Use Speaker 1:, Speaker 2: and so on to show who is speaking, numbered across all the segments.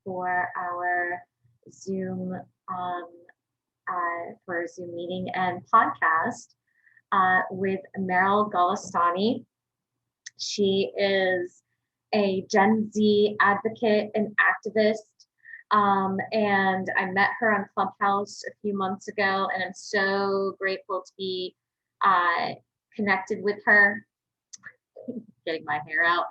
Speaker 1: for our Zoom meeting and podcast with Maral Golestani. She is a Gen Z advocate and activist. And I met her on Clubhouse a few months ago, and I'm so grateful to be connected with her. Getting my hair out.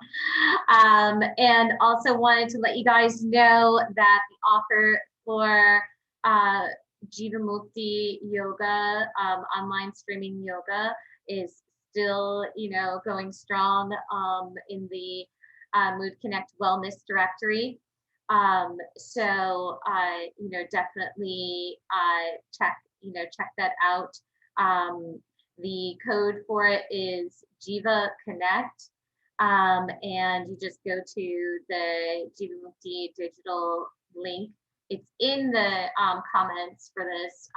Speaker 1: And also wanted to let you guys know that the offer for Jivamukti Yoga, online streaming yoga, is still, going strong in the MoodConnect Wellness Directory. So definitely check that out. The code for it is Jiva Connect, and you just go to the Jivamukti digital link. It's in the comments for this,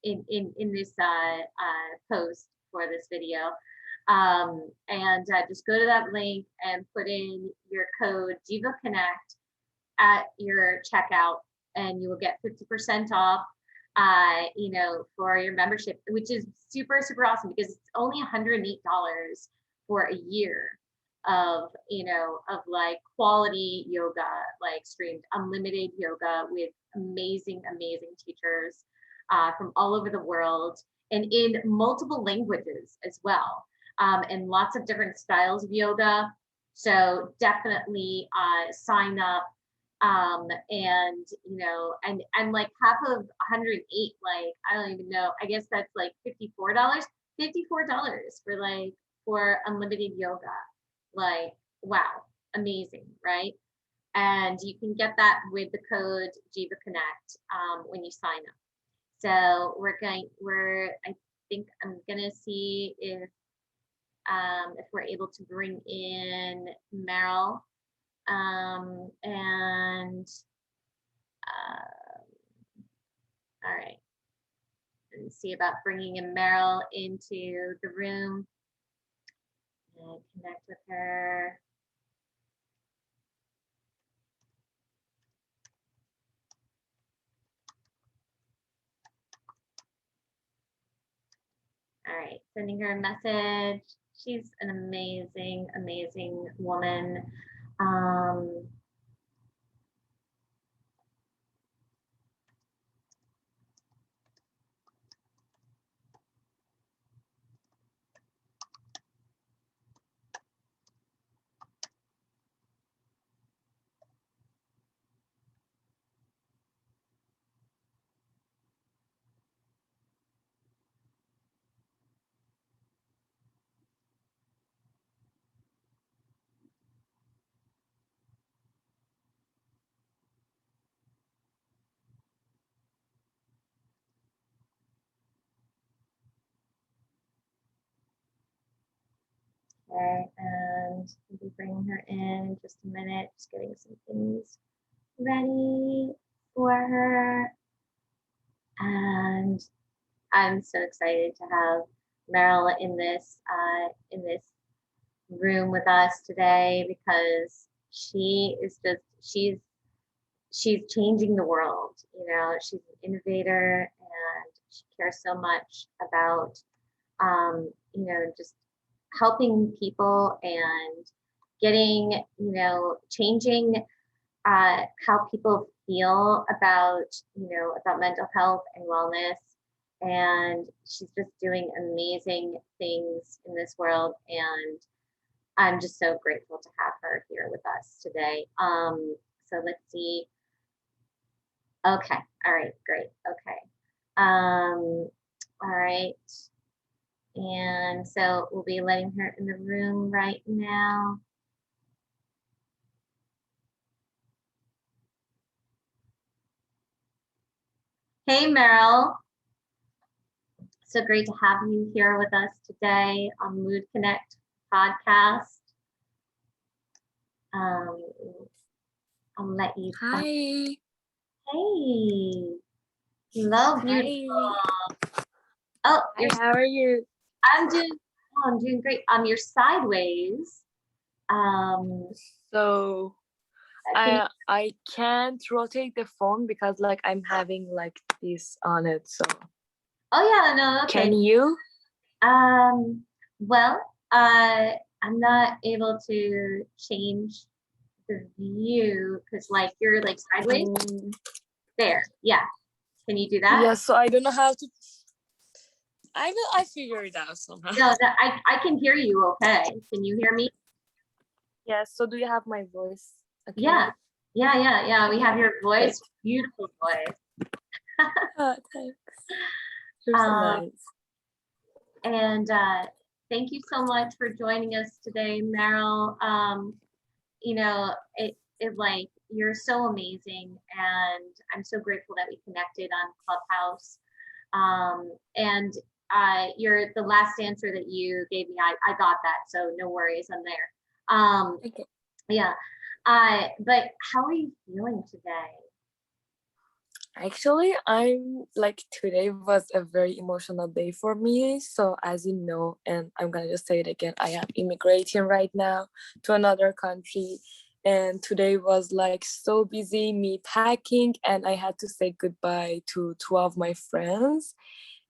Speaker 1: in this post for this video. And just go to that link and put in your code Jiva Connect at your checkout, and you will get 50% off. For your membership, which is super, super awesome, because it's only $108 for a year of, like quality yoga, like streamed unlimited yoga with amazing, amazing teachers from all over the world and in multiple languages as well, and lots of different styles of yoga. So definitely sign up. And like half of 108, like, I don't even know, I guess that's like $54 for unlimited yoga. Like, wow, amazing, right? And you can get that with the code Jiva Connect when you sign up. So I think I'm gonna see if we're able to bring in Maral. All right, and see about bringing in Maral into the room and connect with her. All right, sending her a message. She's an amazing, amazing woman. Okay, and we'll be bringing her in just a minute, just getting some things ready for her. And I'm so excited to have Maral in this room with us today, because she's changing the world. She's an innovator, and she cares so much about just helping people and getting, changing how people feel about mental health and wellness. And she's just doing amazing things in this world, and I'm just so grateful to have her here with us today. So let's see. Okay, all right, great, okay. All right. And so we'll be letting her in the room right now. Hey, Maral. So great to have you here with us today on MoodConnect podcast. I'll let you.
Speaker 2: Hi.
Speaker 1: Hey. Hello, beautiful.
Speaker 2: Hi.
Speaker 1: Oh,
Speaker 2: hi, how are you?
Speaker 1: I'm doing great. You're sideways.
Speaker 2: So I can't rotate the phone because like I'm having like this on it. So
Speaker 1: Oh yeah, no, okay.
Speaker 2: can you?
Speaker 1: Well, I'm not able to change the view because like you're like sideways. There, yeah. Can you do that?
Speaker 2: Yeah, so I don't know how to. I figure it out somehow.
Speaker 1: No, I can hear you okay. Can you hear me?
Speaker 2: Yeah, so do you have my voice? Okay.
Speaker 1: Yeah. We have your voice.
Speaker 2: Great.
Speaker 1: Beautiful voice.
Speaker 2: Thanks. You're so nice.
Speaker 1: And thank you so much for joining us today, Maral. You know, it like you're so amazing, and I'm so grateful that we connected on Clubhouse. And you're the last answer that you gave me. I got that, so no worries. I'm there.
Speaker 2: Okay.
Speaker 1: Yeah. But how are you feeling today?
Speaker 2: Actually, I'm like today was a very emotional day for me. So as you know, and I'm gonna just say it again, I am immigrating right now to another country. And today was like so busy, me packing, and I had to say goodbye to two of my friends.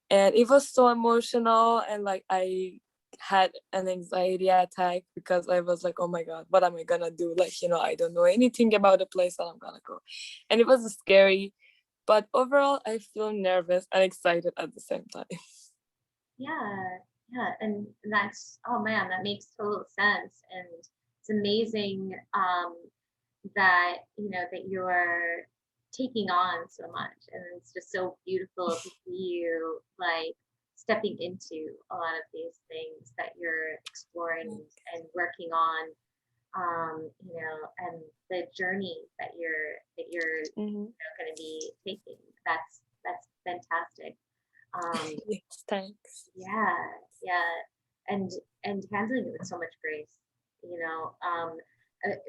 Speaker 2: And it was so emotional, and like I had an anxiety attack because I was like, oh my god, what am I gonna do? Like, you know, I don't know anything about the place that I'm gonna go. And it was scary, but overall, I feel nervous and excited at the same time.
Speaker 1: Yeah, and that's, oh man, that makes total sense, and it's amazing that that you're taking on so much, and it's just so beautiful to see you like stepping into a lot of these things that you're exploring and working on, and the journey that you're going to be taking. That's fantastic.
Speaker 2: Yes, thanks.
Speaker 1: Yeah, and handling it with so much grace,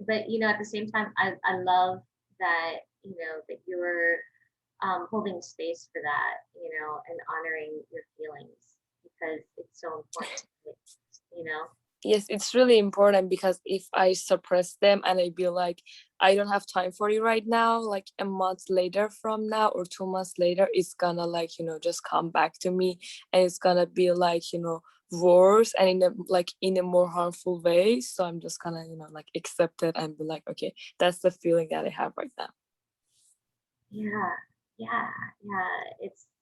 Speaker 1: but at the same time, I love that that you're holding space for that, and honoring your feelings because it's so important, you know.
Speaker 2: Yes, it's really important because if I suppress them and I be like, I don't have time for you right now, like a month later from now or 2 months later, it's gonna like, just come back to me, and it's gonna be like, worse and in a more harmful way. So I'm just gonna, like accept it and be like, okay, that's the feeling that I have right now.
Speaker 1: Yeah.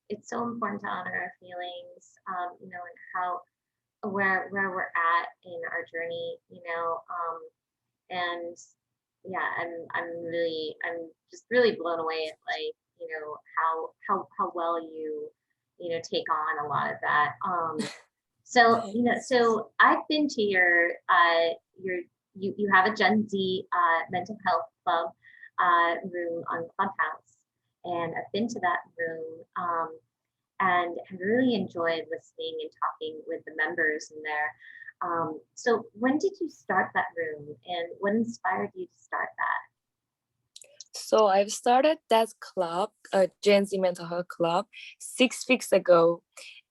Speaker 1: It's so important to honor our feelings, and how where we're at in our journey, and yeah, I'm just really blown away at like, how well take on a lot of that. So, so I've been to your you have a Gen Z mental health club room on Clubhouse, and I've been to that room, and have really enjoyed listening and talking with the members in there. So when did you start that room, and what inspired you to start that?
Speaker 2: So I've started that club, Gen Z Mental Health Club, 6 weeks ago.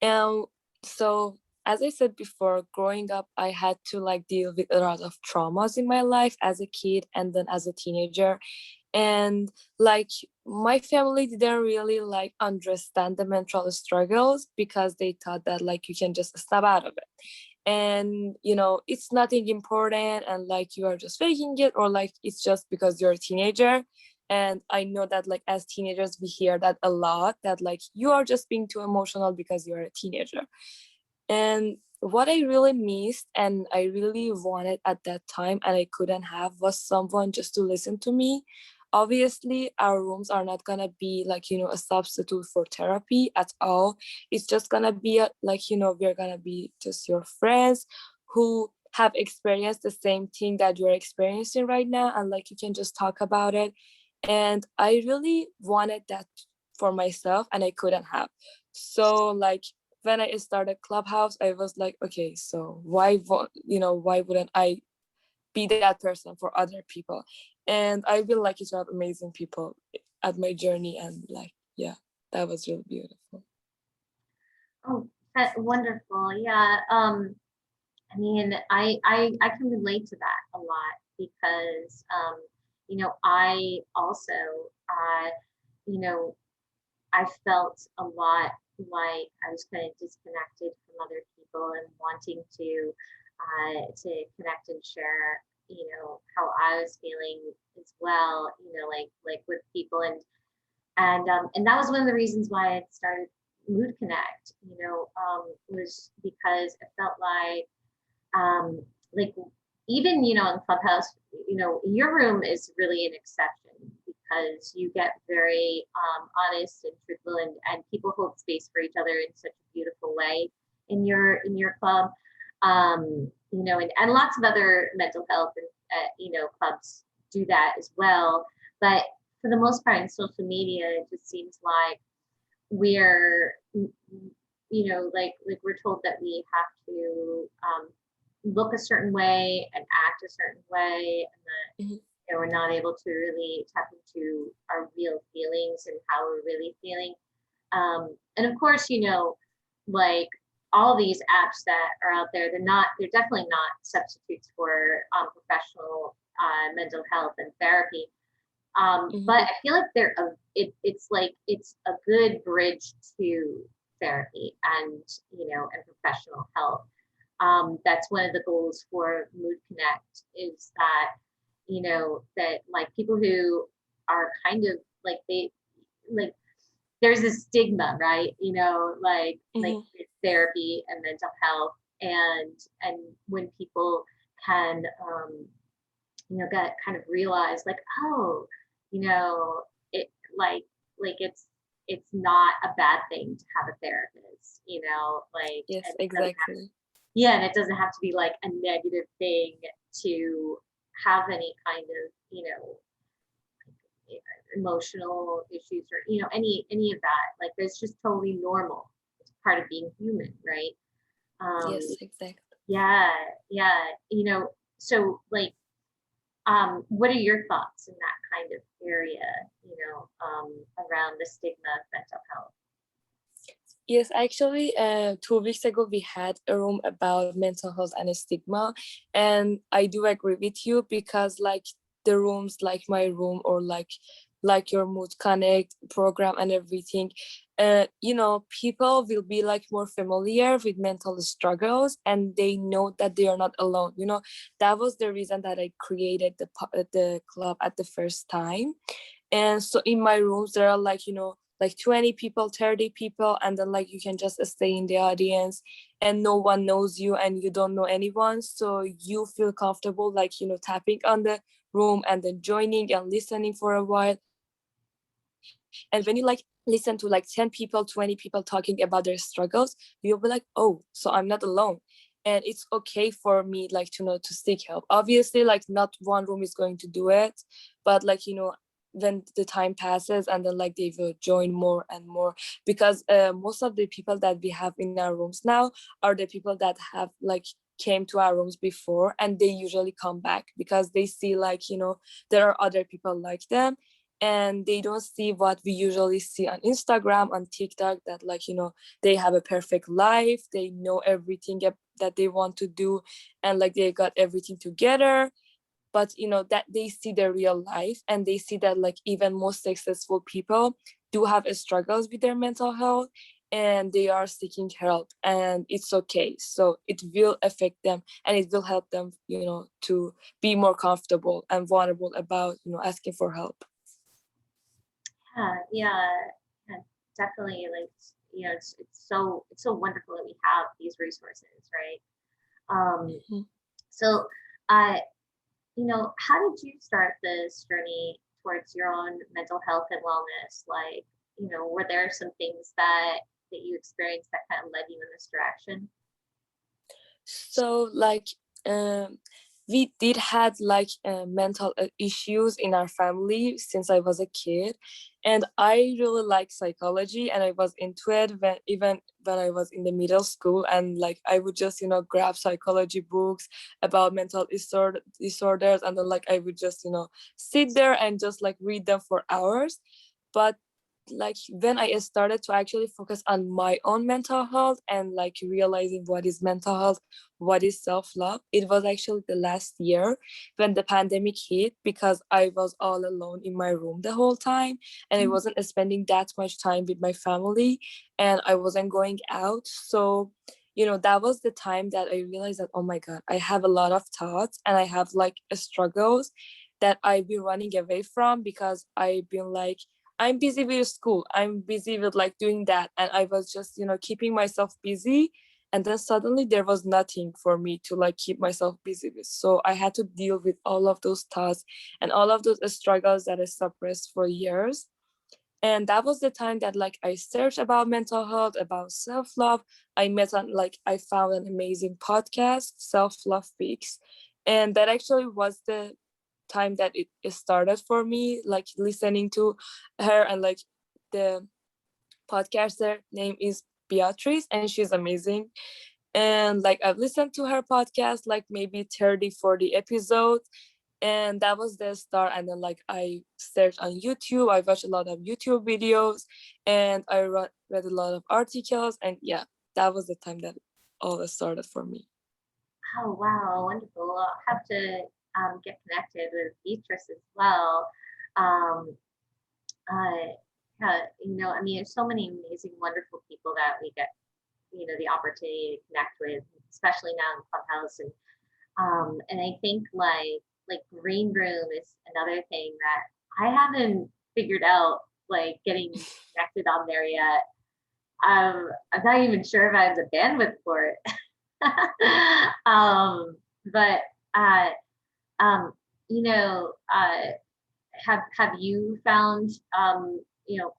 Speaker 2: And so as I said before, growing up, I had to like deal with a lot of traumas in my life as a kid and then as a teenager. And like my family didn't really like understand the mental struggles because they thought that like you can just step out of it, and it's nothing important, and like you are just faking it, or like it's just because you're a teenager. And I know that like as teenagers we hear that a lot, that like you are just being too emotional because you're a teenager. And what I really missed and I really wanted at that time and I couldn't have was someone just to listen to me. Obviously, our rooms are not gonna be like, a substitute for therapy at all. It's just gonna be like, we're gonna be just your friends who have experienced the same thing that you're experiencing right now, and like you can just talk about it. And I really wanted that for myself and I couldn't have. So like when I started Clubhouse, I was like, okay, so why wouldn't I be that person for other people? And I feel like it's have amazing people at my journey, and like, yeah, that was really beautiful.
Speaker 1: Oh, that's wonderful. Yeah. I mean, I can relate to that a lot because, you know, I also, you know, I felt a lot like I was kind of disconnected from other people and wanting to connect and share, you know, how I was feeling as well, you know, like with people. And that was one of the reasons why I started MoodConnect, you know, was because I felt like even, you know, in Clubhouse, you know, your room is really an exception because you get very honest and truthful, and people hold space for each other in such a beautiful way in your club. You know, and lots of other mental health and you know, clubs do that as well. But for the most part in social media, it just seems like we're, you know, like we're told that we have to look a certain way and act a certain way, and that,
Speaker 2: Mhm.
Speaker 1: you know, we're not able to really tap into our real feelings and how we're really feeling. And of course, you know, like all these apps that are out there, they're definitely not substitutes for professional mental health and therapy. But
Speaker 2: Mhm.
Speaker 1: I feel like it's like it's a good bridge to therapy and, you know, and professional health. That's one of the goals for MoodConnect, is that, you know, that like people who are kind of like like there's a stigma, right? You know, like
Speaker 2: Mhm.
Speaker 1: therapy and mental health, and when people can you know, get kind of realize like, oh, you know, it like it's not a bad thing to have a therapist, you know, like,
Speaker 2: Yes,
Speaker 1: and it doesn't have,
Speaker 2: exactly.
Speaker 1: yeah, and it doesn't have to be like a negative thing to have any kind of, you know, emotional issues or, you know, any of that. Like that's just totally normal. It's part of being human, right?
Speaker 2: Yes,
Speaker 1: Um,
Speaker 2: exactly.
Speaker 1: yeah, yeah, you know, so like what are your thoughts in that kind of area, you know, around the stigma of mental health?
Speaker 2: Yes, actually, 2 weeks ago we had a room about mental health and stigma, and I do agree with you because like the rooms, like my room or like your Mood Connect program and everything, you know, people will be like more familiar with mental struggles and they know that they are not alone. You know, that was the reason that I created the club at the first time. And so in my rooms there are like, you know, like 20 people, 30 people, and then like you can just stay in the audience and no one knows you and you don't know anyone, so you feel comfortable like, you know, tapping on the room and then joining and listening for a while. And when you like listen to like 10 people, 20 people talking about their struggles, you'll be like, oh, so I'm not alone. And it's okay for me like to know to seek help. Obviously like not one room is going to do it, but like, you know, when the time passes and then like they will join more and more, because most of the people that we have in our rooms now are the people that have like came to our rooms before, and they usually come back because they see like, you know, there are other people like them, and they don't see what we usually see on Instagram, on TikTok, that like, you know, they have a perfect life, they know everything that they want to do, and like they got everything together. But you know that they see their real life and they see that like even most successful people do have struggles with their mental health, and they are seeking help, and it's okay. So it will affect them and it will help them, you know, to be more comfortable and vulnerable about, you know, asking for help.
Speaker 1: Yeah, yeah, yeah, definitely. Like, you know, it's so wonderful that we have these resources, right?
Speaker 2: Mhm.
Speaker 1: So, uh, you know, how did you start this journey towards your own mental health and wellness? Like, you know, were there some things that you experienced that kind of led you in this direction?
Speaker 2: So like um we did had like mental issues in our family since I was a kid, and I really like psychology and I was into it when even when I was in the middle school, and like I would just, you know, grab psychology books about disorders, and then like I would just, you know, sit there and just like read them for hours. But like when I started to actually focus on my own mental health and like realizing what is mental health, what is self-love, it was actually the last year when the pandemic hit, because I was all alone in my room the whole time and I wasn't spending that much time with my family and I wasn't going out. So, you know, that was the time that I realized that, oh my God, I have a lot of thoughts and I have like struggles that I've been running away from because I've been like, I'm busy with school. I'm busy with like doing that. And I was just, you know, keeping myself busy. And then suddenly there was nothing for me to like keep myself busy with. So I had to deal with all of those thoughts and all of those struggles that I suppressed for years. And that was the time that like I searched about mental health, about self-love. I found an amazing podcast, Self-Love Fix. And that actually was the time that it started for me, like listening to her. And like the podcaster name is Beatrice and she's amazing. And like I've listened to her podcast like maybe 30-40 episodes, and that was the start. And then like I searched on YouTube, I watched a lot of YouTube videos, and I read a lot of articles, and yeah, that was the time that all started for me.
Speaker 1: Oh, wow, wonderful. I'll have to get connected with Beatrice as well. Um, yeah, I mean, there's so many amazing, wonderful people that we get, the opportunity to connect with, especially now in Clubhouse. And I think like Green Room is another thing that I haven't figured out, like getting connected on there yet. I'm not even sure if I have the bandwidth for it. But uh, um, you know, have you found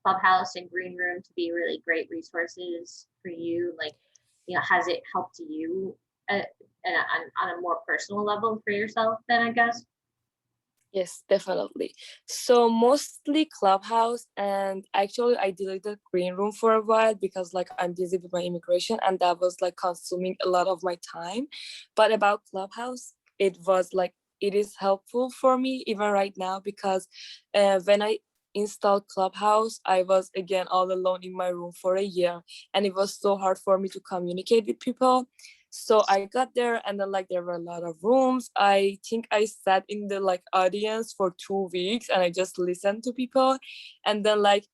Speaker 1: Clubhouse and Green Room to be really great resources for you? Like, has it helped you on a more personal level for yourself then, I guess?
Speaker 2: Yes, definitely. So mostly Clubhouse, and actually I deleted Green Room for a while because like I'm busy with my immigration and that was like consuming a lot of my time. But about Clubhouse, it was like it is helpful for me even right now because when I installed Clubhouse, I was again all alone in my room for a year and it was so hard for me to communicate with people. So I got there and then like there were a lot of rooms. I think I sat in the like audience for 2 weeks and I just listened to people. And then like,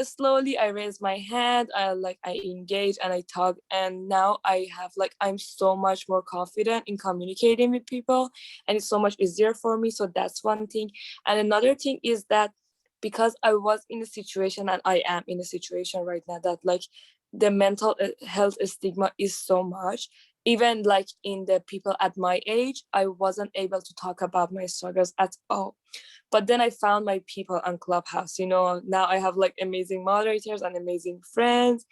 Speaker 2: slowly I raised my hand, I engage and I talk. And now I have like, I'm so much more confident in communicating with people and it's so much easier for me. So that's one thing. And another thing is that because I was in a situation and I am in a situation right now that like the mental health stigma is so much, even like in the people at my age, I wasn't able to talk about my struggles at all. But then I found my people on Clubhouse. Now I have like amazing moderators and amazing friends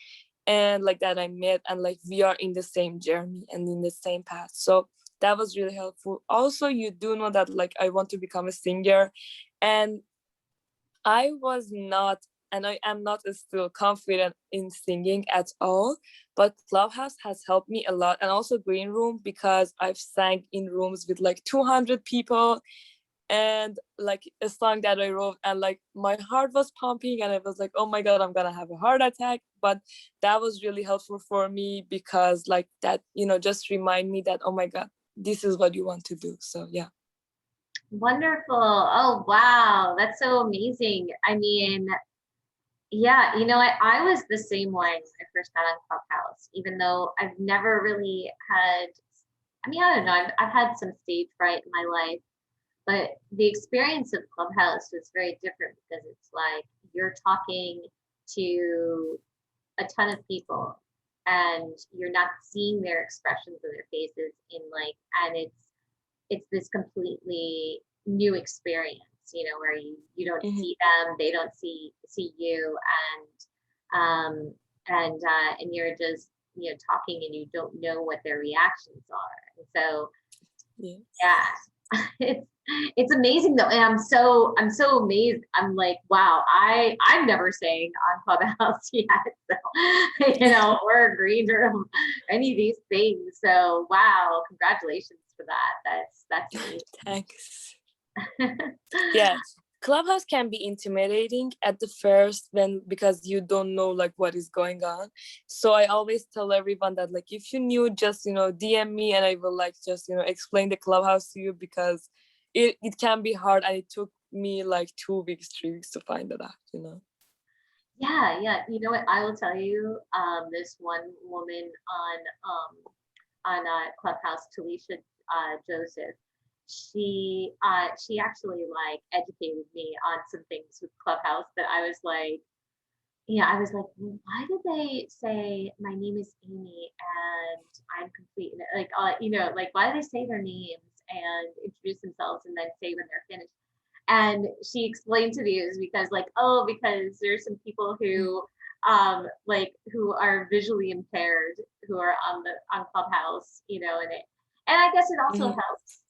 Speaker 2: and like that I met, and like we are in the same journey and in the same path. So that was really helpful. Also, you do know that like I want to become a singer, and I was not, and I am not still confident in singing at all, but Clubhouse has helped me a lot, and also Green Room, because I've sang in rooms with like 200 people, and like a song that I wrote, and like my heart was pumping, and I was like, oh my God, I'm gonna have a heart attack. But that was really helpful for me because like that, just remind me that, oh my God, this is what you want to do. So yeah.
Speaker 1: Wonderful. Oh, wow. That's so amazing. I mean, yeah, I was the same way when I first got on Clubhouse, even though I've never really had, I don't know, I've had some stage fright in my life, but the experience of Clubhouse was very different because it's like you're talking to a ton of people and you're not seeing their expressions of their faces and it's this completely new experience, where you don't
Speaker 2: Mhm.
Speaker 1: see them, they don't see you, and you're just talking and you don't know what their reactions are. And so
Speaker 2: Yes.
Speaker 1: yeah, it's amazing though, and I'm so amazed. I'm like, wow, I'm never sang on Clubhouse yet, so or a Green Room, any of these things. So wow, congratulations for that. That's amazing.
Speaker 2: Thanks. Yes, Clubhouse can be intimidating at the first because you don't know like what is going on. So I always tell everyone that like if you new, just DM me and I will like just explain the Clubhouse to you, because it can be hard, and it took me like 2 weeks, 3 weeks to find it out.
Speaker 1: Yeah. You know what? I will tell you, this one woman on Clubhouse, Talisha Joseph, she actually like educated me on some things with Clubhouse that I was like, I was like, "Well, why did they say my name is Amy and I'm complete?" Like, like why do they say their names and introduce themselves and then say when they're finished? And she explained to me it was because like, oh, because there's some people who like who are visually impaired who are on Clubhouse, and I guess it also
Speaker 2: Mhm.
Speaker 1: helps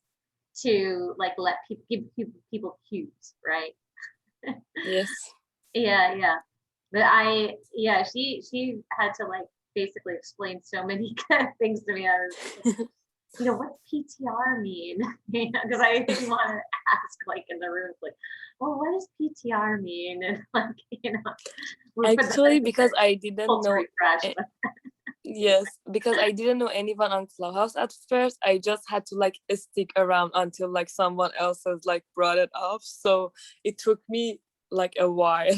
Speaker 1: to like let people give people cues, right?
Speaker 2: Yes.
Speaker 1: Yeah. But she had to like basically explain so many kind of things to me. I was like, what's PTR mean? Because I didn't want to ask like in the room, like, well, what does PTR mean? And like, for the
Speaker 2: Actually, because I didn't
Speaker 1: culture
Speaker 2: know.
Speaker 1: refresh.
Speaker 2: Yes, because I didn't know anyone on Clubhouse at first. I just had to like stick around until like someone else has like brought it up. So it took me like a while.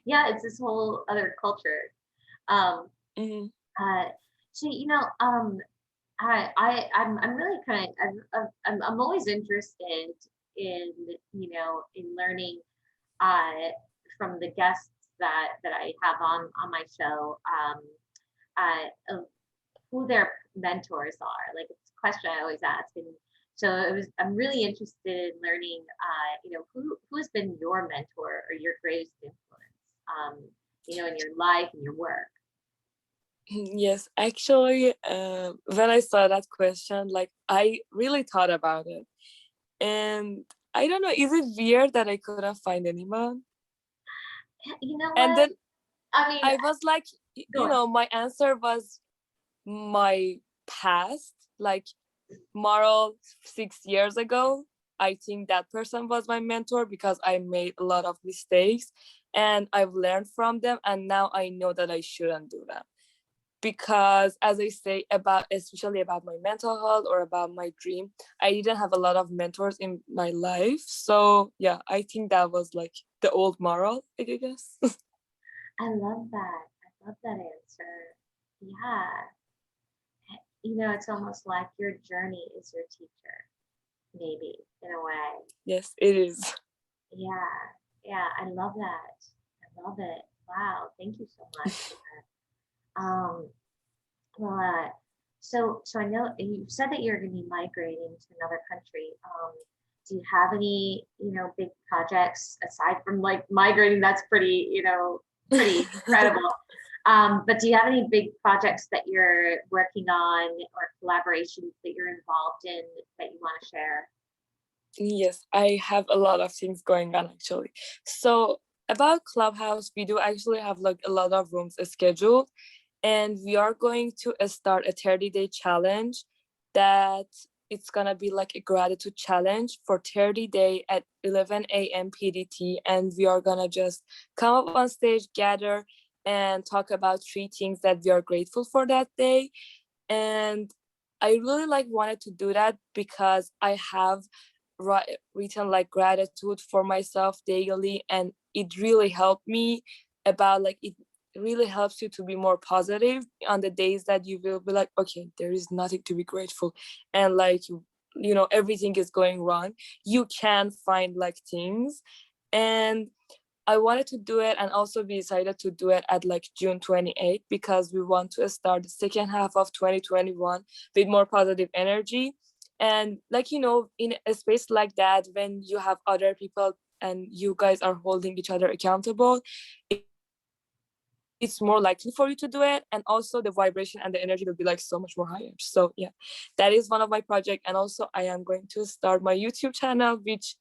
Speaker 1: Yeah, it's this whole other culture. Um,
Speaker 2: Mhm.
Speaker 1: uh, so I'm really I'm always interested in in learning uh, from the guests that I have on my show, of who their mentors are. Like it's a question I always ask, and so I'm really interested in learning, who has been your mentor or your greatest influence, in your life and your work.
Speaker 2: Yes, actually, when I saw that question, like I really thought about it. And I don't know, is it weird that I couldn't find anyone?
Speaker 1: You know
Speaker 2: And
Speaker 1: what?
Speaker 2: then
Speaker 1: I mean,
Speaker 2: I was like,
Speaker 1: go on.
Speaker 2: my answer was my past, like Maral 6 years ago. I think that person was my mentor because I made a lot of mistakes and I've learned from them. And now I know that I shouldn't do them. Because as I say, especially about my mental health or about my dream, I didn't have a lot of mentors in my life. So yeah, I think that was like the old Maral, I guess.
Speaker 1: I love that. I love that answer. Yeah. It's almost like your journey is your teacher, maybe in a way.
Speaker 2: Yes, it is.
Speaker 1: Yeah. Yeah. I love that. I love it. Wow. Thank you so much for that. Well, so I know you said that you're going to be migrating to another country. Do you have any, big projects aside from like migrating? That's pretty, pretty incredible. But do you have any big projects that you're working on or collaborations that you're involved in that you want to share?
Speaker 2: Yes, I have a lot of things going on actually. So about Clubhouse, we do actually have like a lot of rooms scheduled, and we are going to start a 30-day challenge that it's gonna be like a gratitude challenge for 30 days at 11 a.m. PDT, and we are gonna just come up on stage, gather, and talk about 3 things that we are grateful for that day. And I really like wanted to do that because I have written like gratitude for myself daily, and it really helped me about like it really helps you to be more positive on the days that you will be like, okay, there is nothing to be grateful, and like everything is going wrong. You can find like things. And I wanted to do it, and also we decided to do it at like June 28th because we want to start the second half of 2021 with more positive energy. And like, in a space like that, when you have other people and you guys are holding each other accountable, it's more likely for you to do it. And also the vibration and the energy will be like so much more higher. So yeah, that is one of my projects. And also I am going to start my YouTube channel, which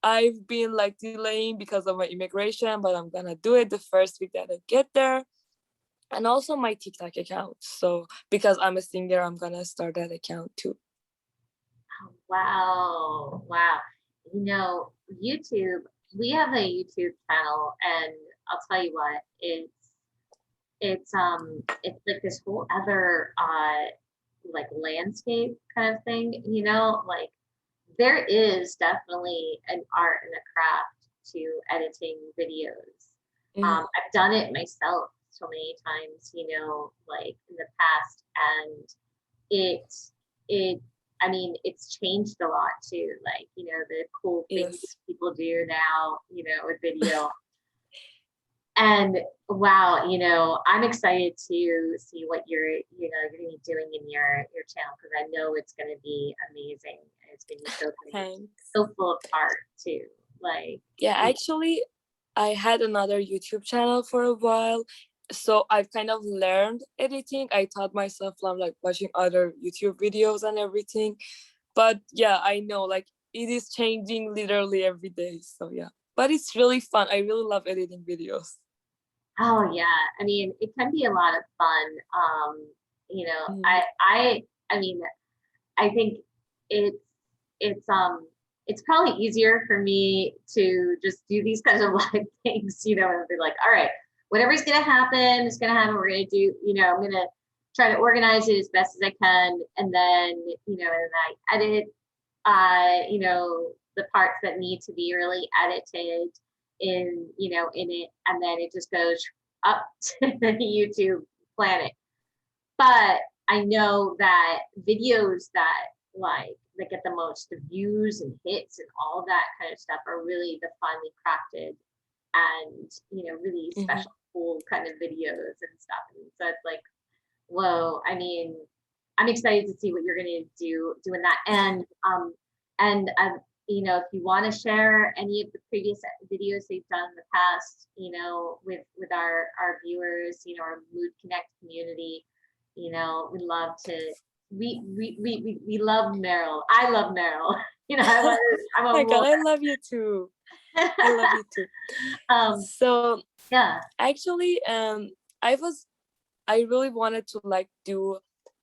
Speaker 2: I've been like delaying because of my immigration, but I'm gonna do it the first week that I get there. And also my TikTok account. So because I'm a singer, I'm gonna start that account too.
Speaker 1: Oh, wow. Wow. you know, YouTube, we have a YouTube channel, and I'll tell you what, it's like this whole other like landscape kind of thing, you know, like there is definitely an art and a craft to editing videos.
Speaker 2: Mm,
Speaker 1: I've done it myself so many times, you know, like in the past, and it it I mean, it's changed a lot too. Like, you know, the cool things that
Speaker 2: yes.
Speaker 1: people do now, you know, with video. And wow, you know, I'm excited to see what you're gonna be doing in your channel, because I know it's gonna be amazing. And it's gonna be so creative,
Speaker 2: Thanks.
Speaker 1: so full of art too. Like,
Speaker 2: Yeah,
Speaker 1: you
Speaker 2: actually, I had another YouTube channel for a while. So I've kind of learned editing. I taught myself from like watching other YouTube videos and everything. But yeah, I know like it is changing literally every day. So yeah. But it's really fun. I really love editing videos.
Speaker 1: oh yeah, I mean, it can be a lot of fun. You know,
Speaker 2: Mm,
Speaker 1: I mean, I think it's it's um it's probably easier for me to just do these kinds of like things, you know, and be like, all right, whatever's gonna happen is gonna happen. We're gonna do, you know, I'm gonna try to organize it as best as I can, and then, you know, and I edit, you know, the parts that need to be really edited in, you know, in it, and then it just goes up to the YouTube planet. But I know that videos that that get the most views and hits and all that kind of stuff are really the finely crafted and, you know, really
Speaker 2: mhm.
Speaker 1: special, cool kind of videos and stuff. And so it's like, whoa, I mean, I'm excited to see what you're gonna doing that. And you know, if you want to share any of the previous videos they've done in the past, you know, with our viewers, you know, our MoodConnect community, you know, we love to we love Maral. I love Maral. You know, I
Speaker 2: My
Speaker 1: want
Speaker 2: God,
Speaker 1: more.
Speaker 2: I love you too. I love you too.
Speaker 1: um,
Speaker 2: So
Speaker 1: yeah.
Speaker 2: actually, I was I really wanted to like do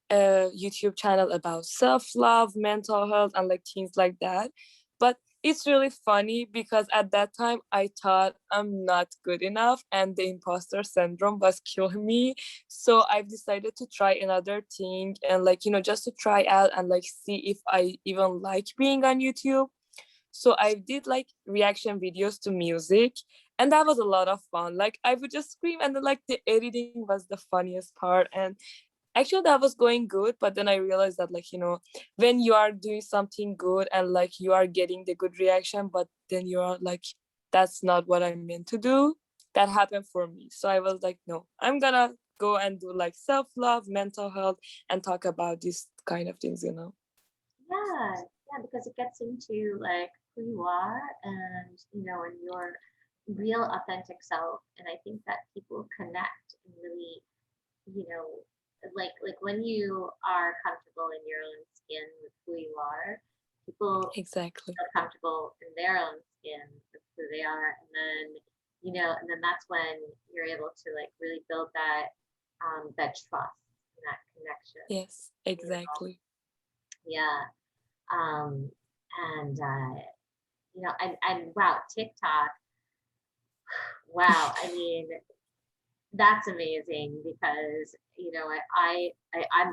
Speaker 2: a YouTube channel about self-love, mental health, and like things like that. But it's really funny because at that time I thought I'm not good enough and the imposter syndrome was killing me. So I've decided to try another thing and like, just to try out and like see if I even like being on YouTube. So I did like reaction videos to music, and that was a lot of fun. Like I would just scream, and then like the editing was the funniest part. And actually that was going good, but then I realized that like, when you are doing something good and like you are getting the good reaction, but then you are like, that's not what I meant to do. That happened for me. So I was like, no, I'm gonna go and do like self-love, mental health, and talk about these kind of things.
Speaker 1: Yeah, yeah, because it gets into like who you are, and, you know, and your real authentic self. And I think that people connect and really, you know, like when you are comfortable in your own skin with who you are, people
Speaker 2: Exactly.
Speaker 1: feel comfortable in their own skin with who they are. And then, you know, and then that's when you're able to like really build that trust and that connection,
Speaker 2: Yes,
Speaker 1: you know.
Speaker 2: exactly.
Speaker 1: Yeah. Um, and you know, and wow, TikTok, wow, I mean, that's amazing, because, you know,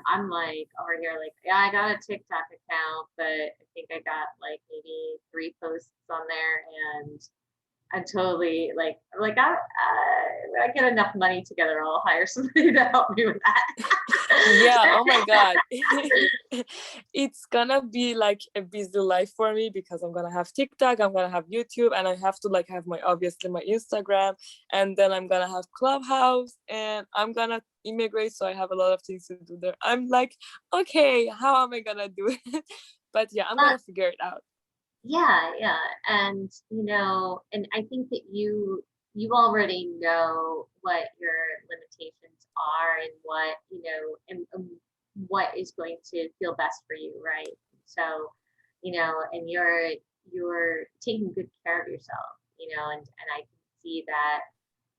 Speaker 1: I'm like over here like, yeah, I got a TikTok account, but I think I got like maybe 3 posts on there, and I'm totally like, I get enough money together, I'll hire somebody to help me with
Speaker 2: Yeah,
Speaker 1: that.
Speaker 2: oh my God. It's gonna be like a busy life for me because I'm gonna have TikTok, I'm gonna have YouTube, and I have to like have obviously my Instagram, and then I'm gonna have Clubhouse, and I'm gonna immigrate, so I have a lot of things to do there. I'm like, okay, how am I gonna do it? But yeah, I'm
Speaker 1: Uh,
Speaker 2: gonna figure it out.
Speaker 1: Yeah, yeah. And, you know, and I think that you already know what your limitations are, and what, you know, and what is going to feel best for you, right? So, you know, and you're taking good care of yourself, you know, and I can see that,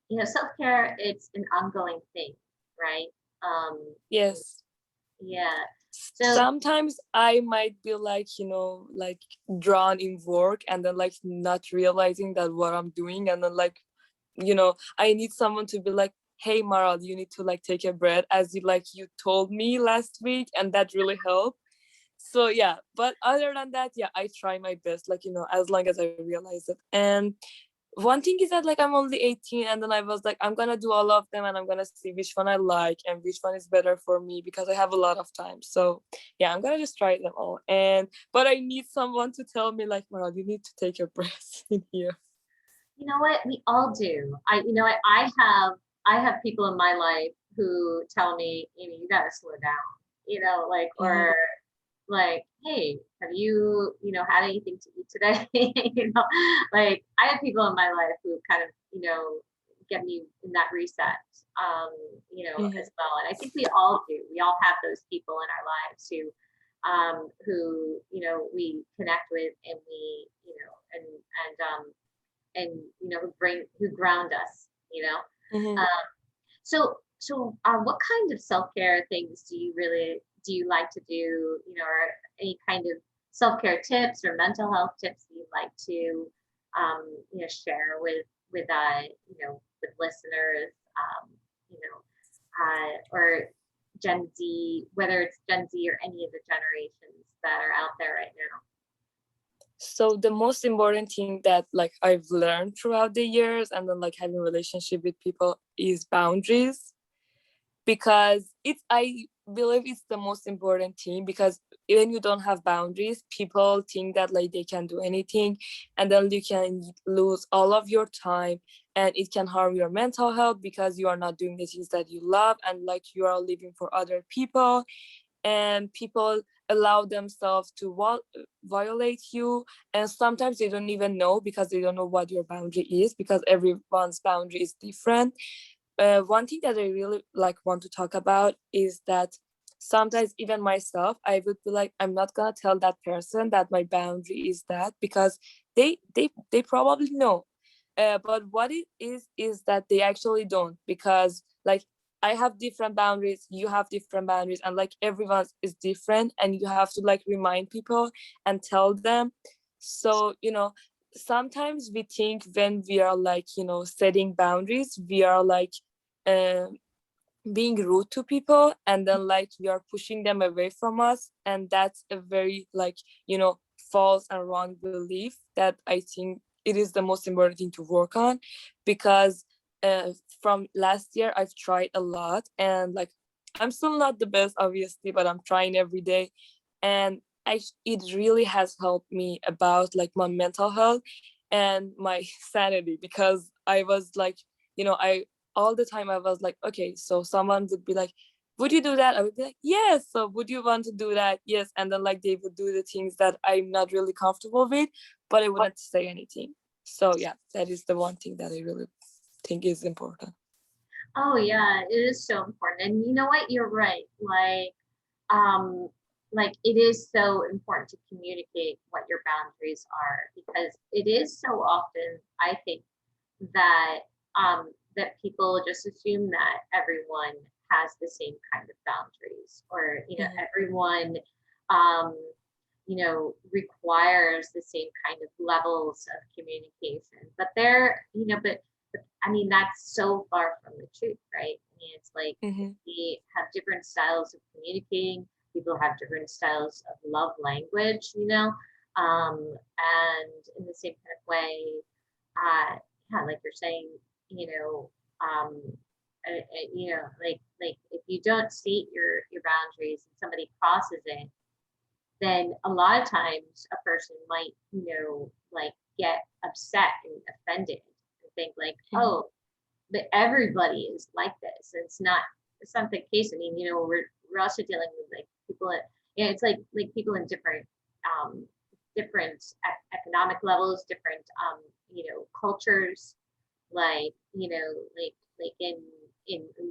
Speaker 1: you know, self-care, it's an ongoing thing, right? Um,
Speaker 2: Yes.
Speaker 1: yeah. So
Speaker 2: Sometimes I might be like, like drawn in work and then like not realizing that what I'm doing. And then like, I need someone to be like, hey, Maral, you need to like take a breath, as you told me last week. And that really helped. So yeah, but other than that, yeah, I try my best, like, as long as I realize it. And one thing is that like I'm only 18, and then I was like, I'm gonna do all of them and I'm gonna see which one I like and which one is better for me, because I have a lot of time. So yeah, I'm gonna just try them all. And but I need someone to tell me like, Maral, you need to take a breath in here.
Speaker 1: you know what? We all do. I have people in my life who tell me, you gotta slow down, like,
Speaker 2: Mhm.
Speaker 1: or like, hey, have you, had anything to eat today? Like I have people in my life who kind of, get me in that reset, as
Speaker 2: Mhm.
Speaker 1: well. And I think we all do. We all have those people in our lives who, we connect with, and we, who who ground us,
Speaker 2: Mhm.
Speaker 1: Um, what kind of self-care things do you like to do, or any kind of self-care tips or mental health tips that you'd like to, share with listeners, or Gen Z, whether it's Gen Z or any of the generations that are out there right now?
Speaker 2: So the most important thing that like I've learned throughout the years and then like having relationship with people is boundaries, because it's I believe it's the most important thing, because when you don't have boundaries, people think that like they can do anything, and then you can lose all of your time, and it can harm your mental health because you are not doing the things that you love, and like you are living for other people, and people allow themselves to violate you, and sometimes they don't even know because they don't know what your boundary is, because everyone's boundary is different. One thing that I really like want to talk about is that sometimes even myself, I would be like, I'm not gonna tell that person that my boundary is that, because they probably know. But what it is that they actually don't, because like I have different boundaries, you have different boundaries, and like everyone is different, and you have to like remind people and tell them. So sometimes we think when we are like setting boundaries, we are like uh, being rude to people, and then like we are pushing them away from us, and that's a very like false and wrong belief that I think it is the most important thing to work on, because uh, from last year I've tried a lot, and like I'm still not the best obviously, but I'm trying every day. And it really has helped me about like my mental health and my sanity, because I was like I all the time I was like, okay, so someone would be like, would you do that? I would be like, yes. So would you want to do that? Yes. And then like they would do the things that I'm not really comfortable with, but I wouldn't say anything. So yeah, that is the one thing that I really think is important.
Speaker 1: Oh yeah, it is so important. And you know what? You're right. Um, it is so important to communicate what your boundaries are, because it is so often, I think, that that people just assume that everyone has the same kind of boundaries, or
Speaker 2: Mm-hmm.
Speaker 1: everyone um, requires the same kind of levels of communication. But but I mean, that's so far from the truth, right? I mean, it's like
Speaker 2: Mm-hmm.
Speaker 1: we have different styles of communicating. People have different styles of love language, and in the same kind of way, yeah, like you're saying, you know, um, like if you don't state your boundaries and somebody crosses it, then a lot of times a person might, like get upset and offended and think like,
Speaker 2: Mm-hmm.
Speaker 1: oh, but everybody is like this. And it's not the case. I mean, we're also dealing with like people it's like people in um, different economic levels, different, cultures, like, like in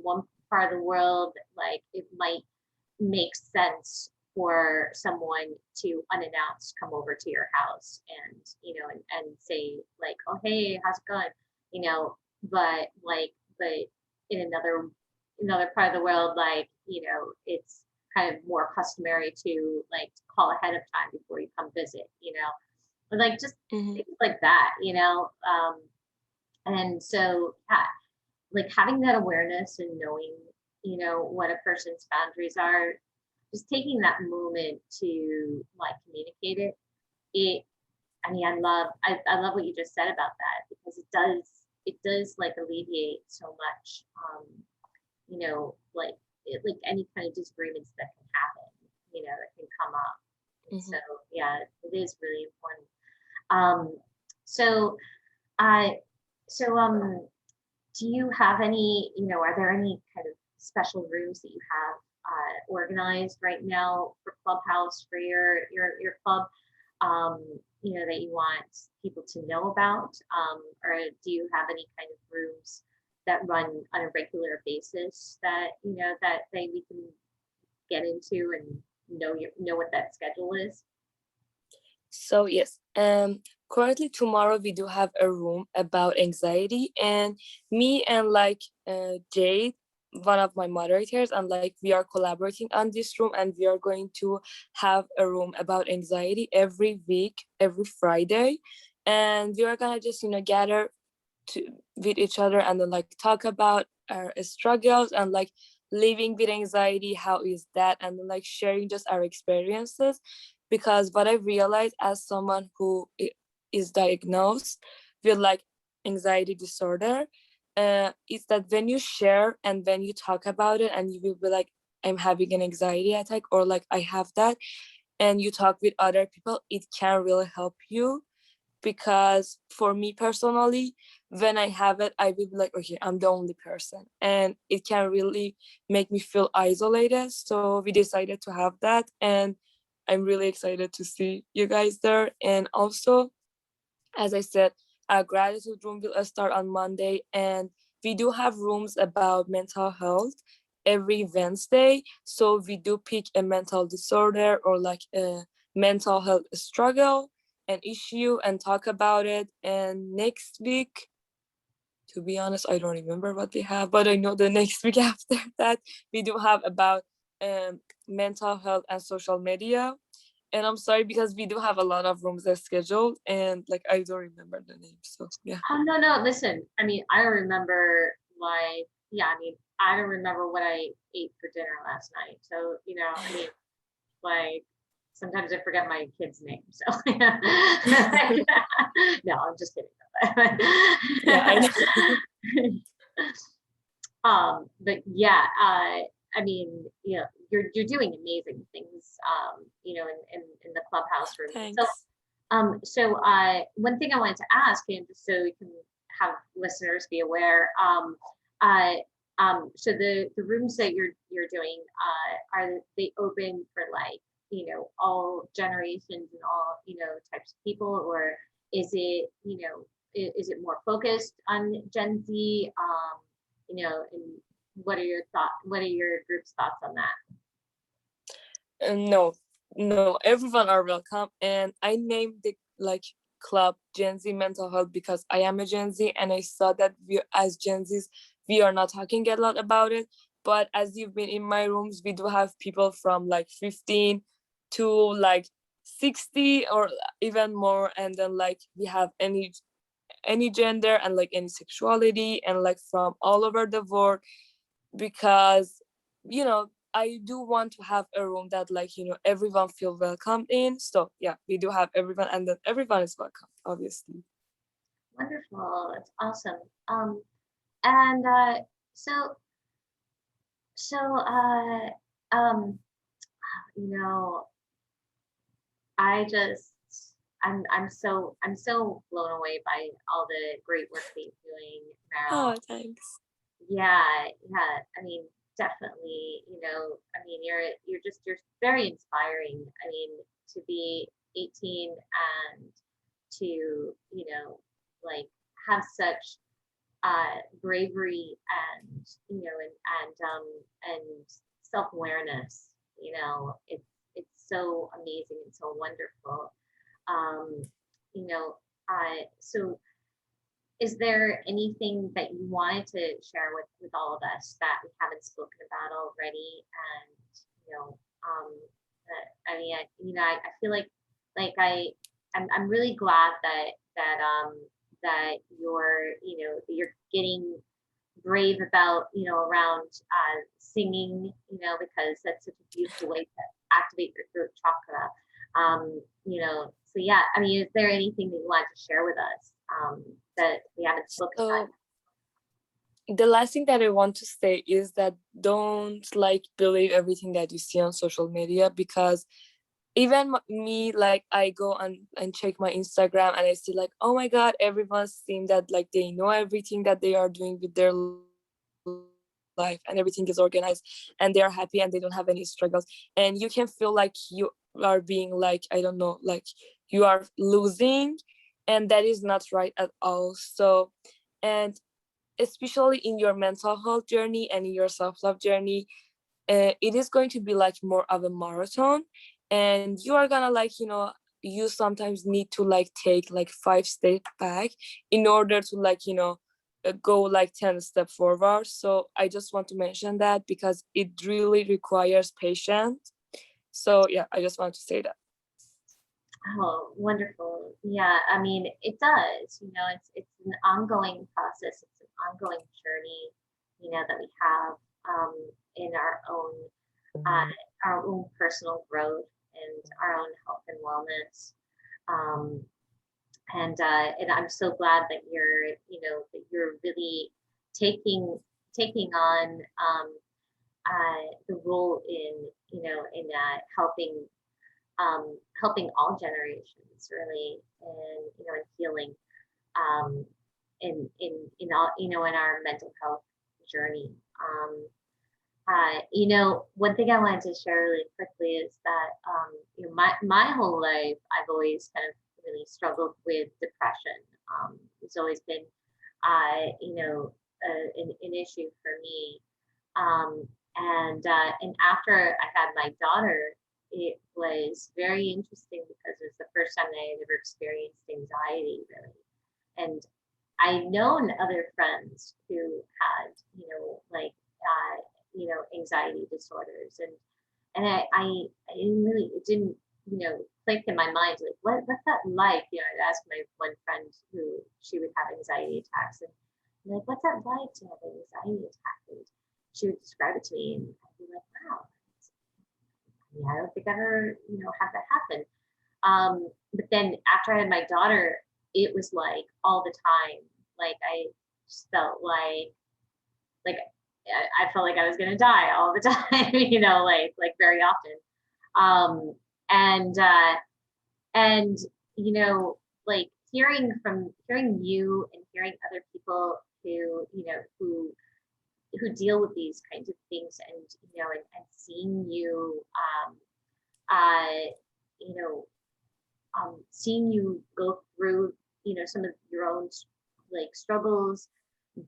Speaker 1: one part of the world, like it might make sense for someone to unannounced come over to your house and and say like, oh hey, how's it going, but but in another part of the world, like, it's kind of more customary to like call ahead of time before you come visit, or like just
Speaker 2: Mhm.
Speaker 1: things like that, and so yeah, like having that awareness and knowing, what a person's boundaries are, just taking that moment to like communicate it. I mean, I love what you just said about that, because it does like alleviate so much, like like any kind of disagreements that can happen, that can come up. And so
Speaker 2: Mhm.
Speaker 1: yeah, it is really important. Um, so I, so do you have any, are there any kind of special rooms that you have organized right now for Clubhouse for your club, that you want people to know about? Or do you have any kind of rooms that run on a regular basis that, that we can get into and know what that schedule is?
Speaker 2: So yes, currently tomorrow we do have a room about anxiety, and me and like Jade, one of my moderators, and like we are collaborating on this room, and we are going to have a room about anxiety every week, every Friday, and we are gonna just gather to with each other and then like talk about our struggles and like living with anxiety, how is that, and then like sharing just our experiences. Because what I realized as someone who is diagnosed with like anxiety disorder, is that when you share and when you talk about it and you will be like, I'm having an anxiety attack, or like I have that, and you talk with other people, it can really help you. Because for me personally, when I have it, I will be like, okay, I'm the only person, and it can really make me feel isolated. So we decided to have that, and I'm really excited to see you guys there. And also, as I said, our gratitude room will start on Monday, and we do have rooms about mental health every Wednesday. So we do pick a mental disorder or like a mental health struggle, an issue, and talk about it. And next week, to be honest, I don't remember what we have, but I know the next week after that, we do have about mental health and social media. And I'm sorry because we do have a lot of rooms that scheduled, and like I don't remember the name. So yeah.
Speaker 1: Oh, no, no, listen, I mean, I don't remember, like, yeah, I mean, I don't remember what I ate for dinner last night. So, I mean, like, sometimes I forget my kid's name. So, no, I'm just
Speaker 2: Yeah, I know.
Speaker 1: kidding. But yeah, I mean, you're doing amazing things, in the Clubhouse room. So,
Speaker 2: Thanks.
Speaker 1: one thing I wanted to ask, and just so we can have listeners be aware, uh, so the rooms that you're doing, are they open for like, all generations and all, types of people, or is it, is it more focused on Gen Z? And what are your thoughts? What are your group's thoughts on that?
Speaker 2: No, no, everyone are welcome. And I named the like club Gen Z Mental Health because I am a Gen Z, and I saw that we as Gen Zs, we are not talking a lot about it. But as you've been in my rooms, we do have people from like 15 to like 60 or even more. And then like we have any gender and like any sexuality and like from all over the world. Because I do want to have a room that like everyone feel welcome in. So yeah, we do have everyone, and then everyone is welcome, obviously.
Speaker 1: Wonderful. That's awesome. And so so um, you know, I just I'm so blown away by all the great work that you're doing
Speaker 2: Oh,
Speaker 1: now.
Speaker 2: thanks.
Speaker 1: Yeah, yeah. I mean, definitely, I mean, you're very inspiring. I mean, to be 18 and to, like have such bravery and, and self-awareness, it's so amazing and so wonderful. Um, you know, so is there anything that you wanted to share with all of us that we haven't spoken about already? And you know, I mean, I feel like I'm really glad that you're getting brave about, around singing, because that's such a beautiful way to activate your throat chakra. So yeah, I mean, is there anything that you want to share with us that we haven't spoken about?
Speaker 2: So the last thing that I want to say is that don't like believe everything that you see on social media, because even me, like I go and check my Instagram and I see like, oh my god, everyone seems that like they know everything that they are doing with their life and everything is organized and they are happy and they don't have any struggles, and you can feel like you are being like, I don't know, like you are losing, and that is not right at all. So, and especially in your mental health journey and in your self-love journey, it is going to be like more of a marathon, and you are gonna like, you sometimes need to like take like 5 steps back in order to like, go like 10 steps forward. So I just want to mention that because it really requires patience. So yeah, I just want to say that.
Speaker 1: Oh, wonderful. Yeah, I mean, it does, it's an ongoing process. It's an ongoing journey, that we have in uh, our own personal growth and our own health and wellness. Um, and I'm so glad that you're really taking taking on the role in, helping all generations really, and in healing, um, in all, in our mental health journey. One thing I wanted to share really quickly is that, my whole life, I've always kind of really struggled with depression. It's always been, an issue for me. And after I had my daughter, it was very interesting because it was the first time that I had ever experienced anxiety, really. And I known other friends who had, anxiety disorders, and I didn't really, it didn't, click in my mind, like, what's that like? I'd ask my one friend who she would have anxiety attacks, and I'm like, what's that like to have an anxiety attack? And she would describe it to me, and I'd be like, wow, yeah, I don't think I ever, had that happen. But then after I had my daughter, it was like all the time. Like I just felt like I felt like I was gonna die all the time, like very often. Um, and and like hearing you and hearing other people who deal with these kinds of things, and and seeing you uh you know seeing you go through some of your own like struggles,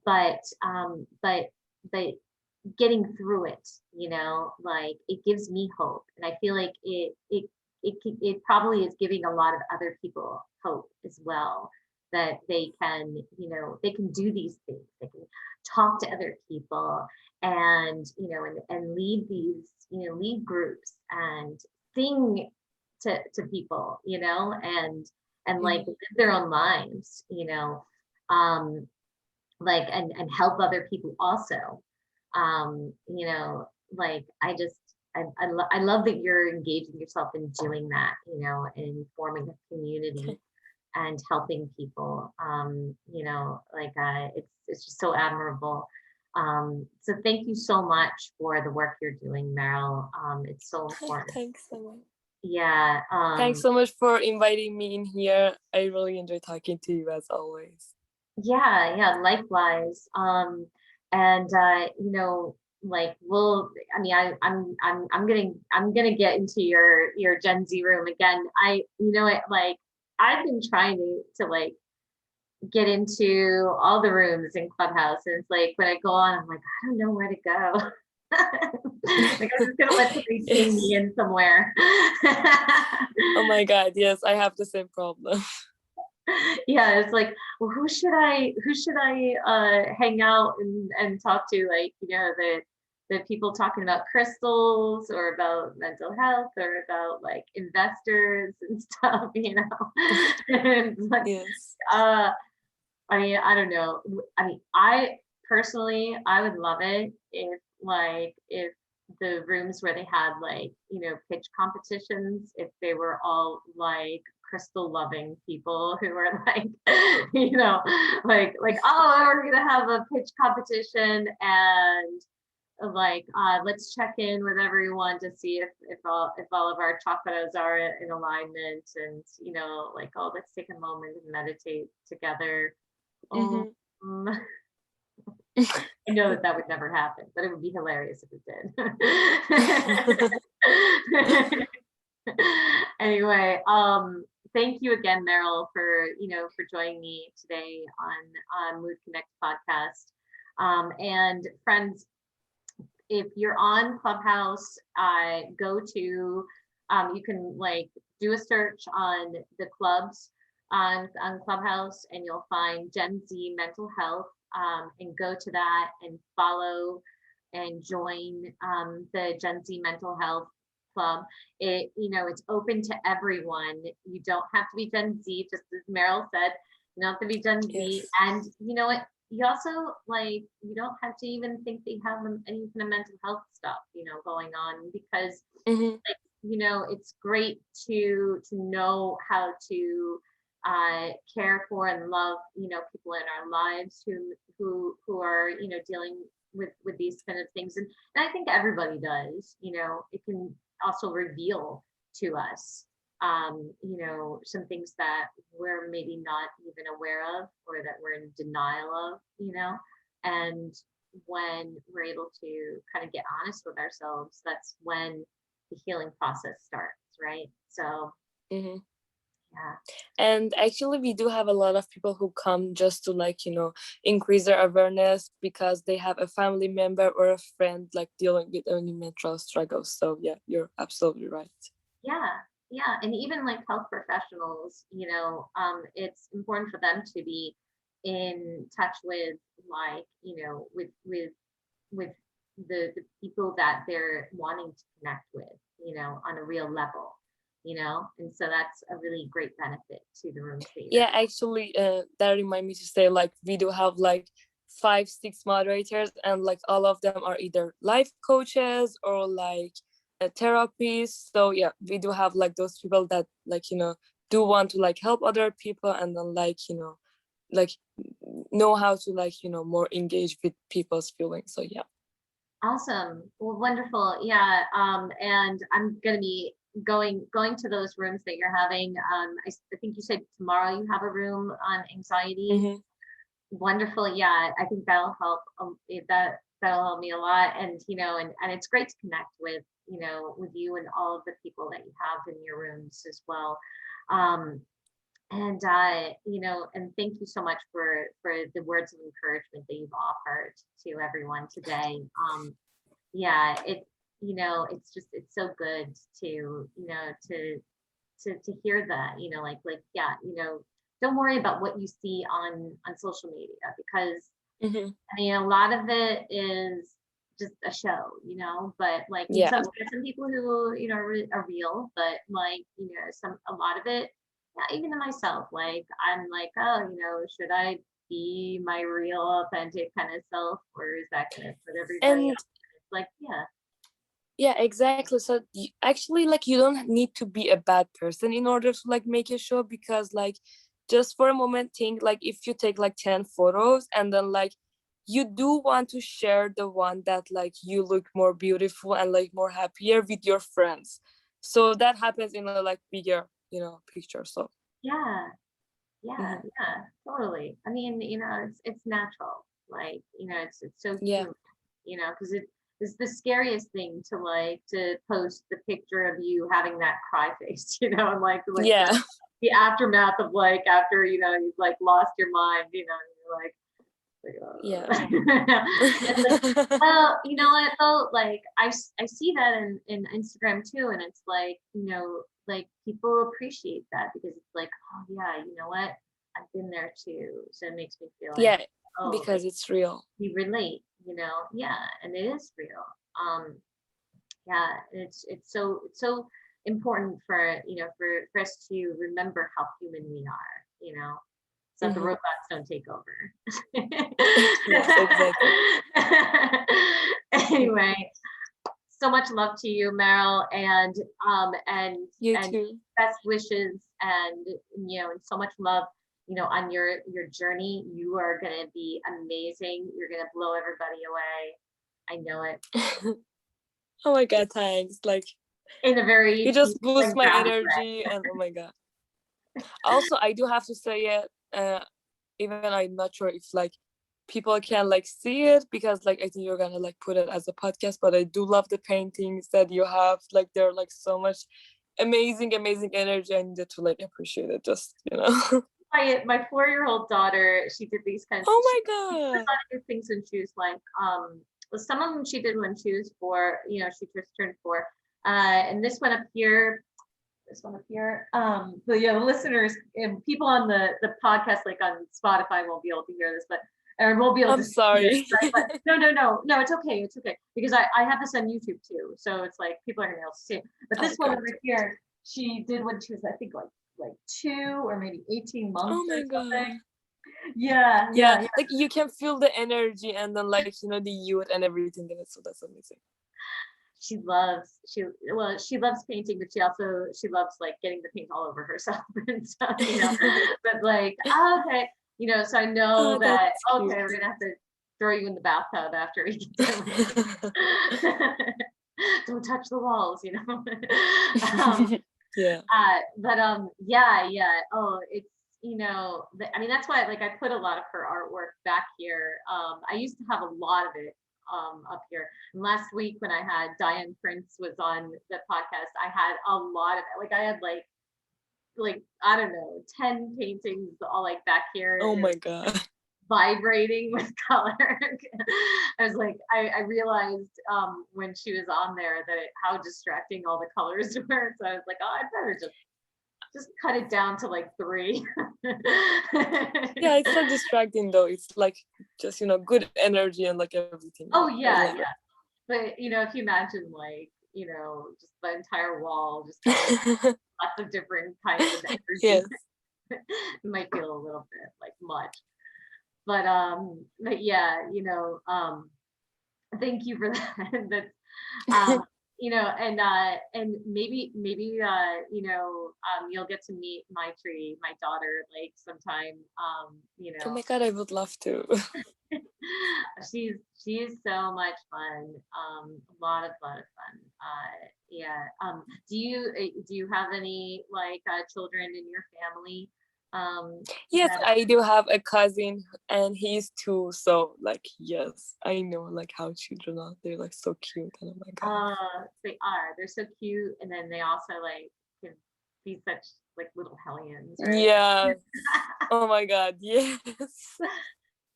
Speaker 1: but but getting through it, like it gives me hope, and I feel like it probably is giving a lot of other people hope as well, that they can do these things, they can talk to other people, and and lead these, lead groups, and sing to people, and like
Speaker 2: Mhm.
Speaker 1: live their own lives, um like, and help other people also. Like I love that you're engaging yourself in doing that, and forming a community and helping people. It's just so admirable. So thank you so much for the work you're doing, Maral. It's so important.
Speaker 2: Thanks so much.
Speaker 1: Yeah.
Speaker 2: Thanks so much for inviting me in here. I really enjoy talking to you as always.
Speaker 1: Yeah, likewise. And like, well, I mean, I'm gonna get into your Gen Z room again. Like, I've been trying to like get into all the rooms in Clubhouse, and it's like when I go on, I'm like, I don't know where to go. Like, I'm just gonna let somebody ping me
Speaker 2: Yes.
Speaker 1: in somewhere.
Speaker 2: Oh my god, yes, I have the same problem.
Speaker 1: Yeah, it's like, well, who should I hang out and talk to, like, that the people talking about crystals or about mental health or about like investors and stuff, you know. And it's like,
Speaker 2: Yes.
Speaker 1: I mean, I don't know. I mean, I personally, I would love it if the rooms where they had like, you know, pitch competitions, if they were all like crystal loving people who were like, you know, oh, we're gonna have a pitch competition and like let's check in with everyone to see if all of our chakras are in alignment, and you know, like, oh, let's take a moment and meditate together. um,
Speaker 2: Mm-hmm.
Speaker 1: I know that would never happen, but it would be hilarious if it did. Anyway, thank you again, Maral, for joining me today on MoodConnect podcast. And friends, if you're on Clubhouse, go to you can like do a search on the clubs on Clubhouse, and you'll find Gen Z Mental Health, and go to that and follow and join the Gen Z Mental Health Club. It's open to everyone. You don't have to be Gen Z, just as Maral said. You don't have to be Gen Z,
Speaker 2: Yes.
Speaker 1: and you know what? You also like you don't have to even think they have any kind of mental health stuff, going on, because
Speaker 2: Mm-hmm.
Speaker 1: it's great to know how to care for and love, people in our lives who are, dealing with these kind of things. And I think everybody does. It can also reveal to us, some things that we're maybe not even aware of, or that we're in denial of, and when we're able to kind of get honest with ourselves, that's when the healing process starts, right? So,
Speaker 2: Mm-hmm.
Speaker 1: yeah.
Speaker 2: And actually, we do have a lot of people who come just to increase their awareness because they have a family member or a friend like dealing with any mental struggles. So yeah, you're absolutely right.
Speaker 1: Yeah, yeah, and even like health professionals, it's important for them to be in touch with, like, with the people that they're wanting to connect with, on a real level, and so that's a really great benefit to the rooms that you're
Speaker 2: Yeah, actually, that remind me to say we do have 5-6 moderators, and all of them are either life coaches or a therapist. So yeah, we do have those people that do want to help other people, and then like know how to more engage with people's feelings. So yeah.
Speaker 1: Awesome. Well, wonderful. Yeah. And I'm gonna be going to those rooms that you're having. I think you said tomorrow you have a room on anxiety.
Speaker 2: Mm-hmm.
Speaker 1: Wonderful. Yeah, I think that'll help. That'll help me a lot. And and it's great to connect with with you and all of the people that you have in your rooms as well. Um, and and thank you so much for the words of encouragement that you've offered to everyone today. Yeah, it's so good to to hear that, yeah, don't worry about what you see on social media, because
Speaker 2: Mm-hmm.
Speaker 1: I mean, a lot of it is just a show, but like, and
Speaker 2: Yeah.
Speaker 1: there's some people who, are real, but like, a lot of it, yeah, even to myself, like, I'm like, oh, should I be my real authentic kind of self, or is that going to put everybody
Speaker 2: And
Speaker 1: else? It's like, yeah.
Speaker 2: yeah, exactly. So actually, you don't need to be a bad person in order to make a show, because just for a moment think if you take 10 photos, and then you do want to share the one that you look more beautiful and more happier with your friends. So that happens in a bigger picture. So
Speaker 1: Yeah, yeah,
Speaker 2: mhm.
Speaker 1: yeah, totally. I mean, it's natural. Like, it's so
Speaker 2: Yeah.
Speaker 1: human, because it is the scariest thing to post the picture of you having that cry face, and like
Speaker 2: Yeah.
Speaker 1: the aftermath of after, you've lost your mind, you're like,
Speaker 2: Yeah.
Speaker 1: it's like, well, you know what though? Like I see that in Instagram too, and it's like, like people appreciate that, because it's like, oh yeah, you know what? I've been there too. So it makes me feel like,
Speaker 2: Yeah,
Speaker 1: oh, like
Speaker 2: because it's real.
Speaker 1: we relate. yeah, and it is real. Yeah, it's so important for, for us to remember how human we are, so that the
Speaker 2: Mm-hmm.
Speaker 1: robots don't take over.
Speaker 2: Yes, exactly.
Speaker 1: Anyway, so much love to you, Maral, and
Speaker 2: You
Speaker 1: and
Speaker 2: too.
Speaker 1: best wishes, and and so much love, on your journey. You are gonna be amazing. You're gonna blow everybody away. I know it.
Speaker 2: Oh my God, thanks. Like,
Speaker 1: In a
Speaker 2: you
Speaker 1: very
Speaker 2: just
Speaker 1: peaceful
Speaker 2: boost
Speaker 1: and
Speaker 2: my
Speaker 1: grounded
Speaker 2: energy, and oh my God. Also, I do have to say it, even I'm not sure if like people can like see it, because like I think you're gonna like put it as a podcast, but I do love the paintings that you have. Like, they're like so much amazing energy. I needed to like appreciate it, just
Speaker 1: My 4-year-old daughter, she did these kinds.
Speaker 2: Oh
Speaker 1: She
Speaker 2: my
Speaker 1: did a
Speaker 2: God.
Speaker 1: lot of good things when she was like, well, some of them she did when she was 4. She just turned 4. And this one up here. The listeners and people on the podcast, like on Spotify, won't be able to hear this, but or won't be able
Speaker 2: I'm
Speaker 1: to see this.
Speaker 2: sorry.
Speaker 1: Right? But no, it's okay, because I have this on YouTube too, so it's like people are gonna be able to see it. But this
Speaker 2: Oh
Speaker 1: one
Speaker 2: God.
Speaker 1: over here, she did when she was, I think, like 2 or maybe 18
Speaker 2: Oh
Speaker 1: months or
Speaker 2: my God.
Speaker 1: something. Yeah,
Speaker 2: Yeah,
Speaker 1: yeah, yeah.
Speaker 2: like you can feel the energy, and then like the youth and everything in it. So that's amazing.
Speaker 1: She loves painting, but she loves like getting the paint all over herself and stuff, but like, okay, so I know
Speaker 2: Oh,
Speaker 1: that,
Speaker 2: that's
Speaker 1: okay,
Speaker 2: cute.
Speaker 1: we're gonna have to throw you in the bathtub after we get done with don't touch the walls.
Speaker 2: Yeah.
Speaker 1: But yeah, oh, it's, I mean, that's why, like, I put a lot of her artwork back here. I used to have a lot of it up here. And last week when I had Diane Prince was on the podcast, I had a lot of it. Like, I had like I don't know, 10 paintings all like back here,
Speaker 2: Oh my God.
Speaker 1: vibrating with color. I was like, I realized when she was on there that how distracting all the colors were. So I was like, oh, I'd better just cut it down to like 3.
Speaker 2: Yeah, it's not distracting though. It's like just good energy and like everything.
Speaker 1: Oh
Speaker 2: I
Speaker 1: yeah,
Speaker 2: love
Speaker 1: yeah. But if you imagine like, just the entire wall just having
Speaker 2: it.
Speaker 1: lots of different kinds of energy,
Speaker 2: Yes.
Speaker 1: it might feel a little bit like much. But yeah, thank you for that. That's and maybe you'll get to meet my daughter, like sometime.
Speaker 2: Oh my God, I would love to.
Speaker 1: She's so much fun. A lot of fun. Yeah. Do you have any like children in your family?
Speaker 2: Yes,
Speaker 1: That
Speaker 2: I do have a cousin, and he's 2. So like, yes, I know like how children are. They're like so cute, and oh my God.
Speaker 1: they are. They're so cute, and then they also like can be such like little hellions, right?
Speaker 2: Yeah. Oh my God. Yes.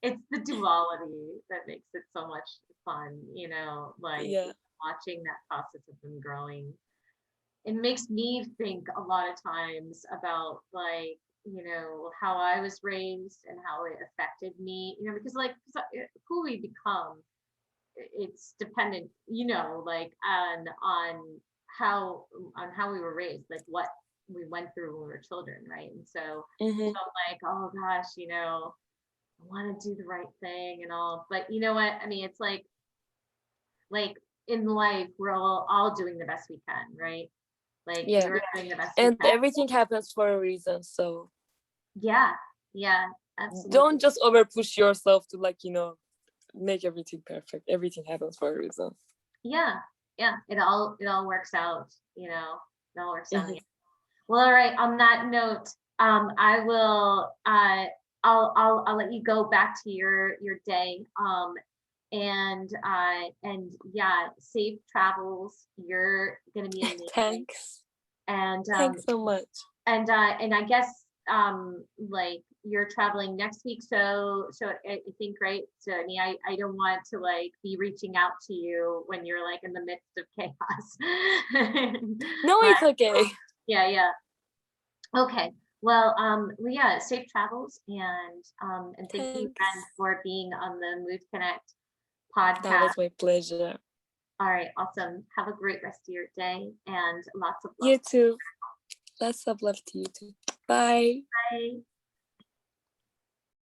Speaker 1: It's the duality that makes it so much fun, like
Speaker 2: Yeah.
Speaker 1: watching that process of them growing. It makes me think a lot of times about like, how I was raised and how it affected me, because like who we become, it's dependent, like how on how we were raised, like what we went through when we were children, right? And so
Speaker 2: Mm-hmm.
Speaker 1: like, oh gosh, I want to do the right thing and all, but you know what? I mean, it's like in life, we're all doing the best we can, right? Like
Speaker 2: Yeah.
Speaker 1: we're doing the best we
Speaker 2: And
Speaker 1: can.
Speaker 2: everything happens for a reason. So
Speaker 1: Yeah, yeah, absolutely.
Speaker 2: don't just over push yourself to like, make everything perfect. Everything happens for a reason.
Speaker 1: Yeah, yeah. It all works out, it all works out.
Speaker 2: Mm-hmm.
Speaker 1: Well, all right. On that note, I will. I'll let you go back to your day. And yeah, safe travels. You're gonna be amazing.
Speaker 2: Thanks.
Speaker 1: And
Speaker 2: Thanks so much.
Speaker 1: and I guess like you're traveling next week, so I think, right? So I mean, I don't want to like be reaching out to you when you're like in the midst of chaos.
Speaker 2: No,
Speaker 1: But
Speaker 2: it's okay.
Speaker 1: yeah. Okay. Well, yeah, safe travels, and thank you again
Speaker 2: Thanks.
Speaker 1: for being on the Mood Connect podcast.
Speaker 2: That was my pleasure.
Speaker 1: All right, awesome. Have a great rest of your day and lots of love.
Speaker 2: You too. Lots of love to you too. Bye.
Speaker 1: Bye.